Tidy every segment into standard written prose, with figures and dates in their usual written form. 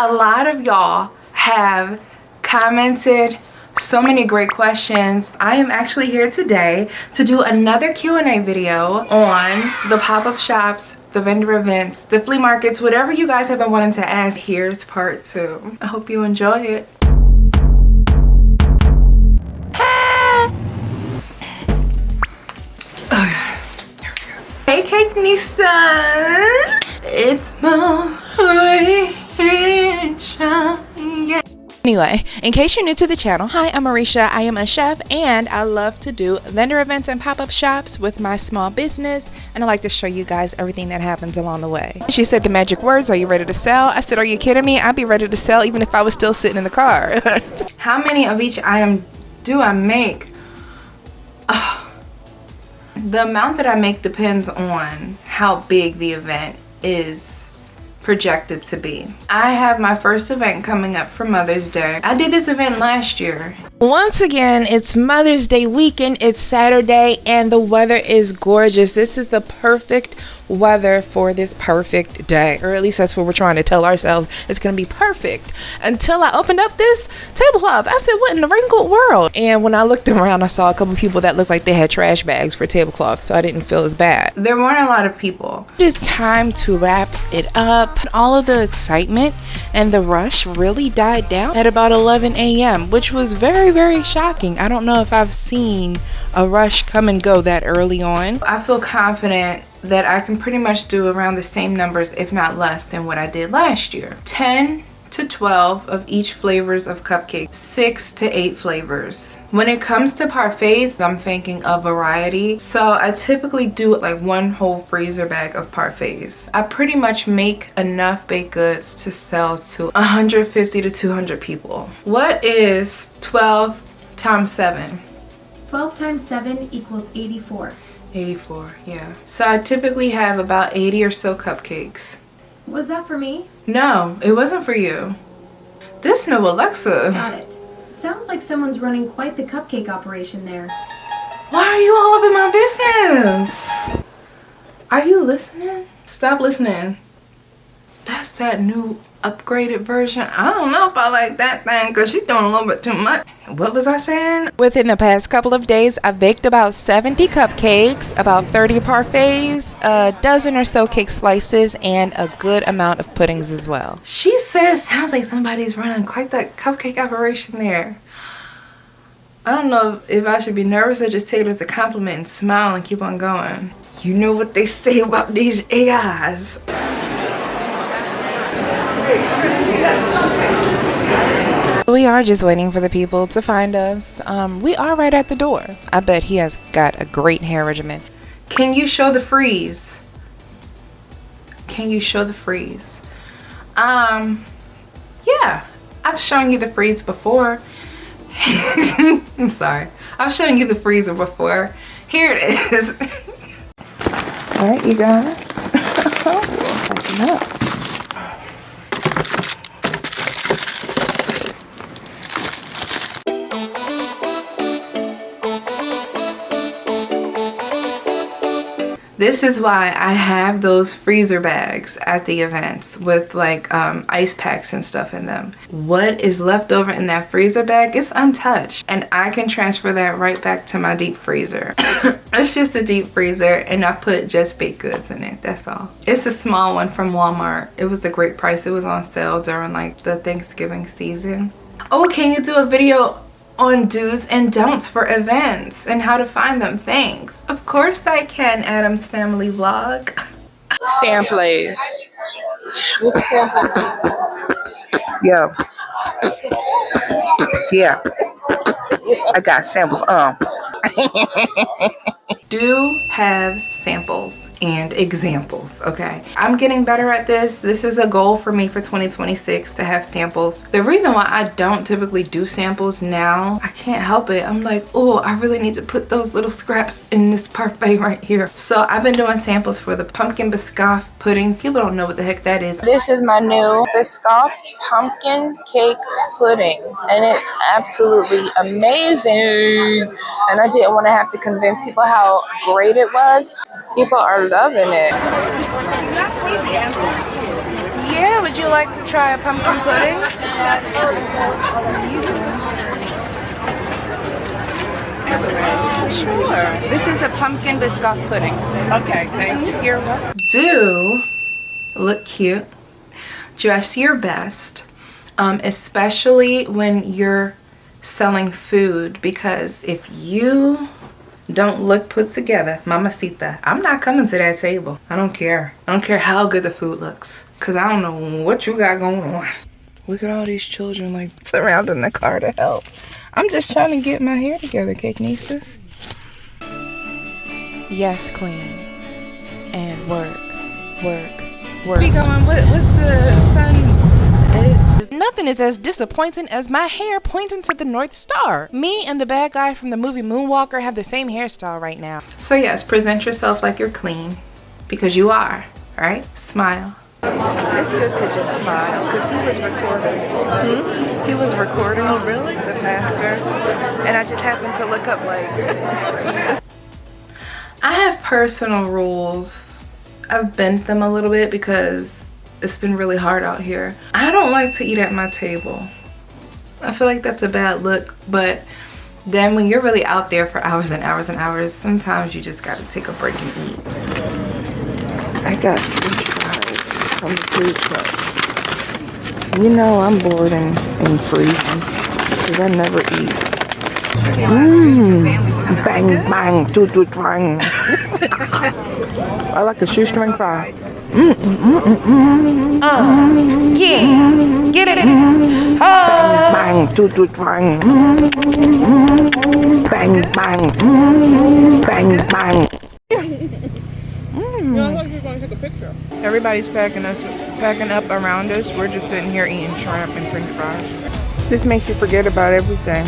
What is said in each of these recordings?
A lot of y'all have commented so many great questions. I am actually here today to do another Q&A video on the pop-up shops, the vendor events, the flea markets, whatever you guys have been wanting to ask. Here's part 2. I hope you enjoy it. Hey Cake Nistas, it's Marisha. Yeah. Anyway, in case you're new to the channel, hi, I'm Marisha. I am a chef and I love to do vendor events and pop-up shops with my small business, and I like to show you guys everything that happens along the way. She said the magic words, are you ready to sell? I said, are you kidding me? I'd be ready to sell even if I was still sitting in the car. How many of each item do I make? The amount that I make depends on how big the event is projected to be. I have my first event coming up for Mother's Day. I did this event last year. Once again, it's Mother's Day weekend. It's Saturday and the weather is gorgeous. This is the perfect weather for this perfect day, or at least that's what we're trying to tell ourselves. It's gonna be perfect. Until I opened up this tablecloth, I said, what in the wrinkled world? And when I looked around, I saw a couple people that looked like they had trash bags for tablecloth, so I didn't feel as bad. There weren't a lot of people. It is time to wrap it up. All of the excitement and the rush really died down at about 11 a.m., which was very, very shocking. I don't know if I've seen a rush come and go that early on. I feel confident that I can pretty much do around the same numbers, if not less, than what I did last year. 10 to 12 of each flavors of cupcake, 6 to 8 flavors. When it comes to parfaits, I'm thinking of variety. So I typically do like one whole freezer bag of parfaits. I pretty much make enough baked goods to sell to 150 to 200 people. What is 12 times 7? 12 times 7 equals 84. 84, yeah. So I typically have about 80 or so cupcakes. Was that for me? No, it wasn't for you. This new Alexa. Got it. Sounds like someone's running quite the cupcake operation there. Why are you all up in my business? Are you listening? Stop listening. That's that new upgraded version. I don't know if I like that thing because she's doing a little bit too much. What was I saying? Within the past couple of days, I've baked about 70 cupcakes, about 30 parfaits, a dozen or so cake slices, and a good amount of puddings as well. She says, sounds like somebody's running quite that cupcake operation there. I don't know if I should be nervous or just take it as a compliment and smile and keep on going. You know what they say about these AIs. We are just waiting for the people to find us. We are right at the door. I bet he has got a great hair regimen. Can you show the freeze? Can you show the freeze? Yeah, I've shown you the freeze before. I'm sorry. I've shown you the freezer before. Here it is. All right, you guys. Tighten up. This is why I have those freezer bags at the events with like ice packs and stuff in them. What is left over in that freezer bag is untouched, and I can transfer that right back to my deep freezer. It's just a deep freezer and I put just baked goods in it, that's all. It's a small one from Walmart. It was a great price. It was on sale during like the Thanksgiving season. Oh, can you do a video on do's and don'ts for events and how to find them? Thanks. Of course I can, Adam's Family Vlog. Samplers. Yo. Yeah. I got samples. Do have samples and examples, okay? I'm getting better at this. This is a goal for me for 2026 to have samples. The reason why I don't typically do samples now, I can't help it. I'm like, oh, I really need to put those little scraps in this parfait right here. So I've been doing samples for the pumpkin biscoff puddings. People don't know what the heck that is. This is my new biscoff pumpkin cake pudding, and it's absolutely amazing. And I didn't want to have to convince people how great it was. People are loving it. Yeah, would you like to try a pumpkin pudding? Sure. This is a pumpkin biscoff pudding. Okay, thank you. You're welcome. Do look cute. Dress your best, especially when you're selling food, because if you don't look put together, mamacita, I'm not coming to that table. I don't care. I don't care how good the food looks, because I don't know what you got going on. Look at all these children like surrounding the car to help. I'm just trying to get my hair together, cake nieces. Yes, queen. And work. Be going, what's the sun? Nothing is as disappointing as my hair pointing to the North Star. Me and the bad guy from the movie Moonwalker have the same hairstyle right now. So yes, present yourself like you're clean, because you are, right? Smile. It's good to just smile, because he was recording. He was recording. Oh, really? The pastor. And I just happened to look up like... I have personal rules. I've bent them a little bit because it's been really hard out here. I don't like to eat at my table. I feel like that's a bad look, but then when you're really out there for hours and hours and hours, sometimes you just gotta take a break and eat. I got french fries from the food truck. You know I'm bored and freezing, because I never eat. Bang, bang, toot, toot, bang. I like a shoestring fry. Yeah, get it. Bang, bang, toot, toot, bang. Bang, bang, bang, bang. Everybody's packing up around us. We're just sitting here eating shrimp and french fries. This makes you forget about everything.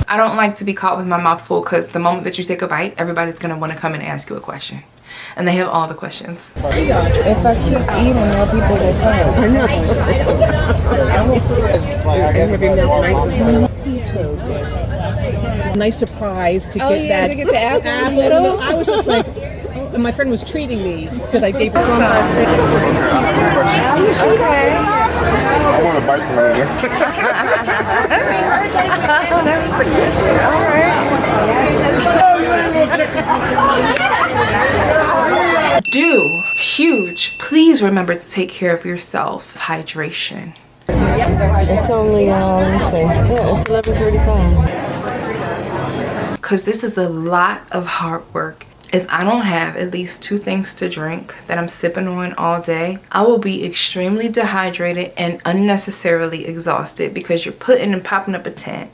I don't like to be caught with my mouth full, because the moment that you take a bite, everybody's going to want to come and ask you a question. And they have all the questions. If I keep eating, more people will come. I know. Nice surprise to get that. To get the apple. I was just like, oh, and my friend was treating me because I gave her some. Okay. I want to bite from over there. Oh, that was the question. All right. Do huge. Please remember to take care of yourself. Hydration. It's only, it's 11:35. Because this is a lot of hard work. If I don't have at least 2 things to drink that I'm sipping on all day, I will be extremely dehydrated and unnecessarily exhausted, because you're putting and popping up a tent.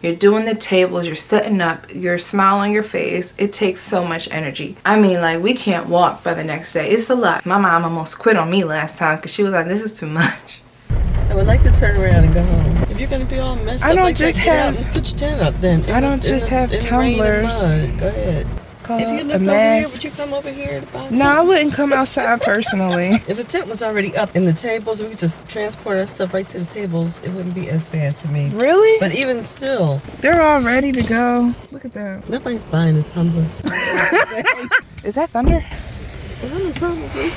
You're doing the tables, you're setting up, your smile on your face. It takes so much energy. I mean, like, we can't walk by the next day. It's a lot. My mom almost quit on me last time because she was like, this is too much. I would like to turn around and go home. If you're going to be all messed up like that, get out and put your tent up then. I don't just have tumblers. Go ahead. If you lived over here, would you come over here? No, I wouldn't come outside personally. If a tent was already up in the tables and we could just transport our stuff right to the tables, it wouldn't be as bad to me. Really? But even still. They're all ready to go. Look at that. Nobody's buying a tumbler. Is that thunder? Probably.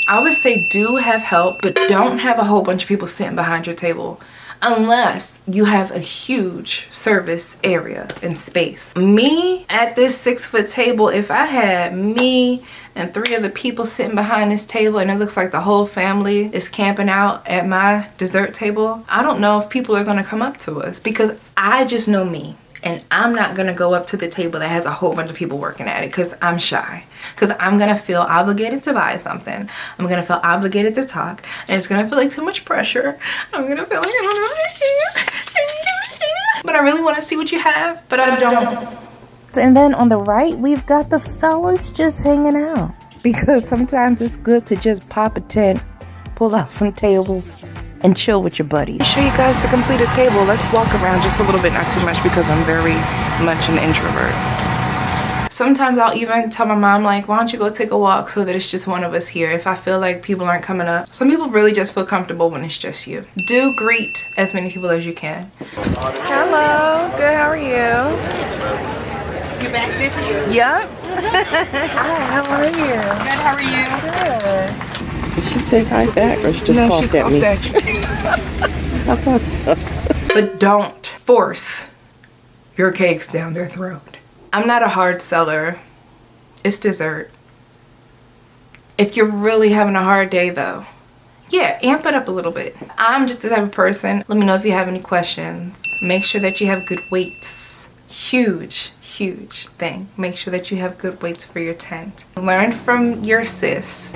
I would say do have help, but don't have a whole bunch of people sitting behind your table. Unless you have a huge service area and space. Me at this 6-foot table, if I had me and 3 other people sitting behind this table and it looks like the whole family is camping out at my dessert table, I don't know if people are gonna come up to us, because I just know me. And I'm not gonna go up to the table that has a whole bunch of people working at it, because I'm shy. Because I'm gonna feel obligated to buy something. I'm gonna feel obligated to talk. And it's gonna feel like too much pressure. I'm gonna feel like I don't know. But I really wanna see what you have, but I don't. And then on the right, we've got the fellas just hanging out. Because sometimes it's good to just pop a tent, pull out some tables, and chill with your buddies. Show you guys the completed table. Let's walk around just a little bit, not too much, because I'm very much an introvert. Sometimes I'll even tell my mom, like, why don't you go take a walk so that it's just one of us here, if I feel like people aren't coming up. Some people really just feel comfortable when it's just you. Do greet as many people as you can. Hello, good, how are you? You're back this year. Yep. Hi, how are you? Good, how are you? Good. Did she say hi back or she just No, coughed she at me? coughed at you. I thought so. But don't force your cakes down their throat. I'm not a hard seller. It's dessert. If you're really having a hard day though, yeah, amp it up a little bit. I'm just the type of person, let me know if you have any questions. Make sure that you have good weights. Huge, huge thing. Make sure that you have good weights for your tent. Learn from your sis.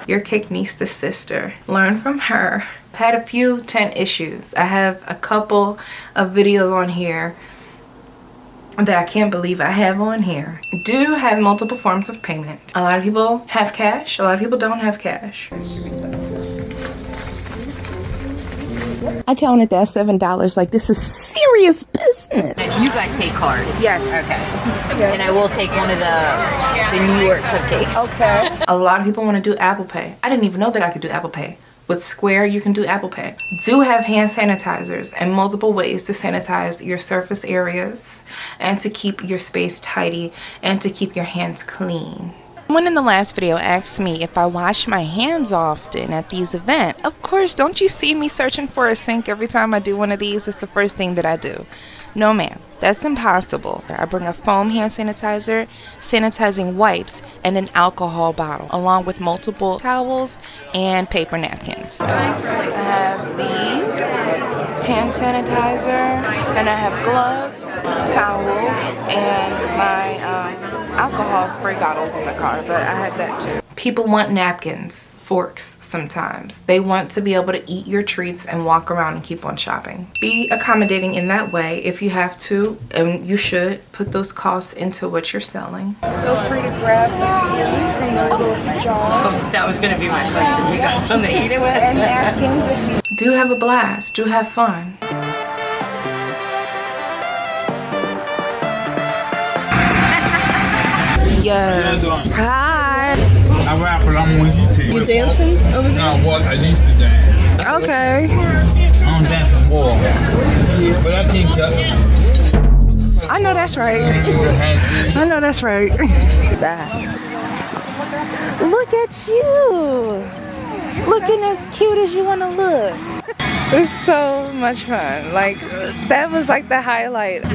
Your cake niece to sister. Learn from her. I've had a few tent issues. I have a couple of videos on here that I can't believe I have on here. Do have multiple forms of payment. A lot of people have cash, a lot of people don't have cash. I counted that $7 like this is serious business. You guys take card? Yes. Okay. And I will take one of the New York cupcakes. Okay. A lot of people want to do Apple Pay. I didn't even know that I could do Apple Pay. With Square, you can do Apple Pay. Do have hand sanitizers and multiple ways to sanitize your surface areas and to keep your space tidy and to keep your hands clean. Someone in the last video asked me if I wash my hands often at these events. Of course, don't you see me searching for a sink every time I do one of these? It's the first thing that I do. No ma'am, that's impossible. I bring a foam hand sanitizer, sanitizing wipes, and an alcohol bottle, along with multiple towels and paper napkins. I have these, hand sanitizer, and I have gloves, towels, and my alcohol spray bottles in the car, but I have that too. People want napkins, forks sometimes. They want to be able to eat your treats and walk around and keep on shopping. Be accommodating in that way if you have to, and you should put those costs into what you're selling. Feel free to grab a spoon from the little jar. Oh, that was going to be my question. You got something to eat it with? And napkins if you do have a blast, do have fun. Yes. Hi. I rap, but I'm on YouTube. You dancing over there? I used to dance. Okay. I don't dance no more. But I think I know that's right. I know that's right. Look at you. Looking as cute as you want to look. It's so much fun. Like, that was like the highlight.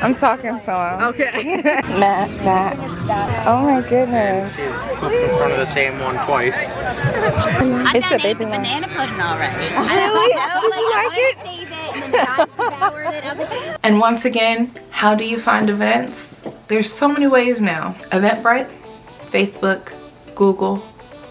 I'm talking to him. Okay. Matt. Oh my goodness. In front of the same one twice. It's a baby one. Banana pudding already. Really? I wanted to save it and then I devoured it. I was like, And once again, how do you find events? There's so many ways now. Eventbrite, Facebook, Google.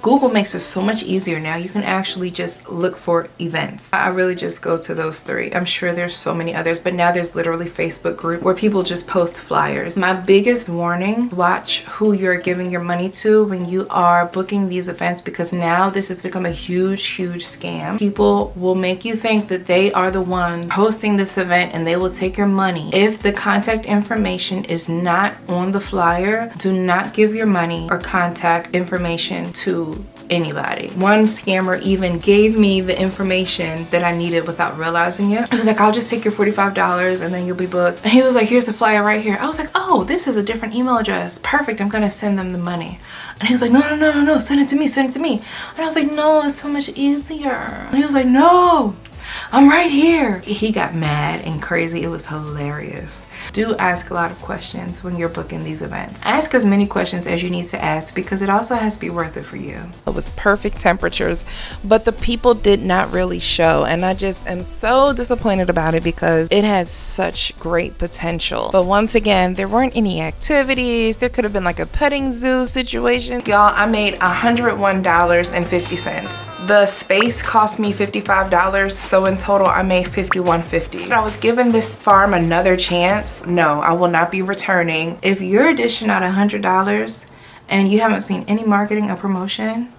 Google makes it so much easier now. You can actually just look for events. I really just go to those three. I'm sure there's so many others, but now there's literally Facebook group where people just post flyers. My biggest warning, watch who you're giving your money to when you are booking these events, because now this has become a huge scam. People will make you think that they are the one hosting this event and they will take your money. If the contact information is not on the flyer, do not give your money or contact information to anybody. One scammer even gave me the information that I needed without realizing it. It was like, I'll just take your $45 and then you'll be booked. And he was like, here's the flyer right here. I was like, oh, this is a different email address. Perfect, I'm gonna send them the money. And he was like, no, send it to me. And I was like, no, it's so much easier. And he was like, no, I'm right here. He got mad and crazy. It was hilarious. Do ask a lot of questions when you're booking these events. Ask as many questions as you need to ask, because it also has to be worth it for you. It was perfect temperatures, but the people did not really show, and I just am so disappointed about it because it has such great potential. But once again, there weren't any activities. There could have been like a petting zoo situation. Y'all, I made $101.50. The space cost me $55, so in total I made $51.50. I was giving this farm another chance. No, I will not be returning. If you're dishing out $100 and you haven't seen any marketing or promotion,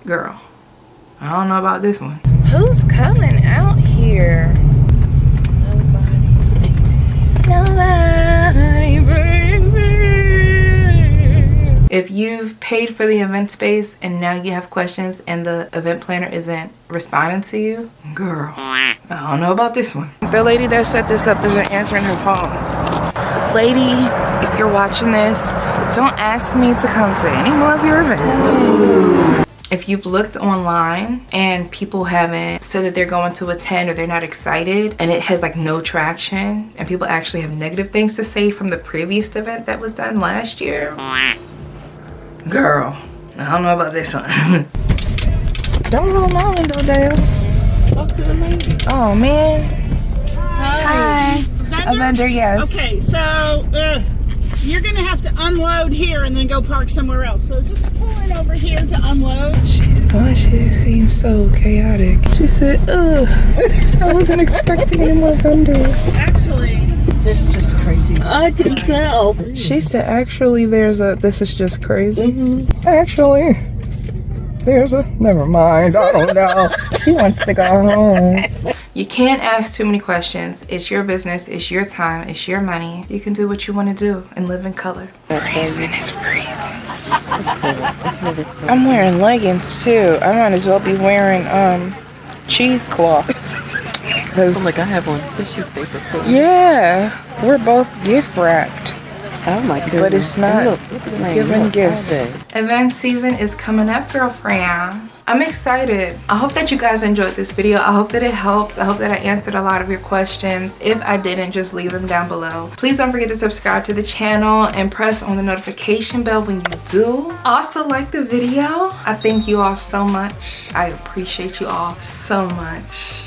girl, I don't know about this one. Who's coming out here? Nobody, baby. If you've paid for the event space and now you have questions and the event planner isn't responding to you, girl, I don't know about this one. The lady that set this up isn't answering her phone. Lady, if you're watching this, don't ask me to come to any more of your events. If you've looked online and people haven't said that they're going to attend or they're not excited and it has like no traction and people actually have negative things to say from the previous event that was done last year, girl, I don't know about this one. Don't roll my window down. Talk to the lady. Oh man. Hi. Vendor? A vendor, yes. Okay, so you're gonna have to unload here and then go park somewhere else. So just pull in over here to unload. She seems so chaotic. She said, ugh, I wasn't expecting any more vendors. Actually, This is just crazy. I can tell. She said, actually, this is just crazy. Mm-hmm. Actually, never mind, I don't know. She wants to go home. You can't ask too many questions. It's your business, it's your time, it's your money. You can do what you want to do and live in color. Freezing is freezing. That's cool. That's really cool. I'm wearing leggings too. I might as well be wearing cheesecloth. Oh my God, I have on tissue paper. Yeah, we're both gift wrapped. Oh my goodness. But it's not Look at the rain. giving Look, gifts. all day. Event season is coming up, girlfriend. I'm excited. I hope that you guys enjoyed this video. I hope that it helped. I hope that I answered a lot of your questions. If I didn't, just leave them down below. Please don't forget to subscribe to the channel and press on the notification bell when you do. Also, like the video. I thank you all so much. I appreciate you all so much.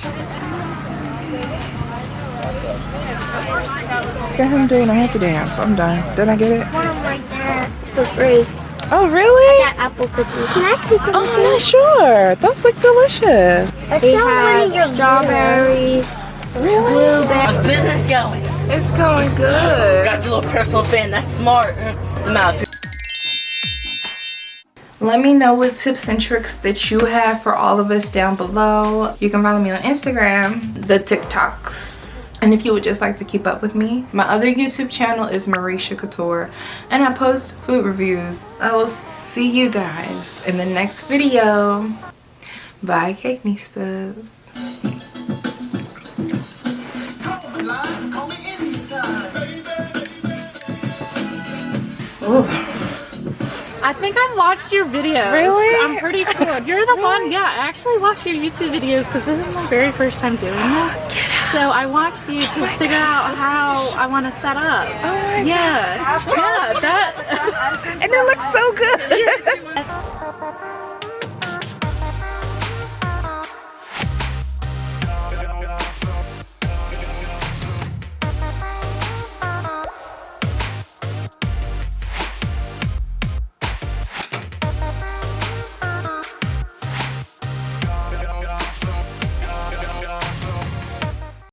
Get him doing a happy dance. I'm done. Did I get it? One right there for free. Oh, really? Got apple cookies. Can I take them? Oh, I'm not sure. Those look delicious. They have strawberries, blueberries. How's business going? It's going good. Got your little personal fan. That's smart. Let me know what tips and tricks that you have for all of us down below. You can follow me on Instagram, the TikToks. And if you would just like to keep up with me, my other YouTube channel is Marisha Couture, and I post food reviews. I will see you guys in the next video. Bye, Cake Nistas. Ooh. I think I've watched your videos. Really? I'm pretty sure. You're the one, yeah, I actually watched your YouTube videos because this is my very first time doing this. So I watched you to figure out how I want to set up. Oh my yeah. gosh. Yeah, that. And it looks so good.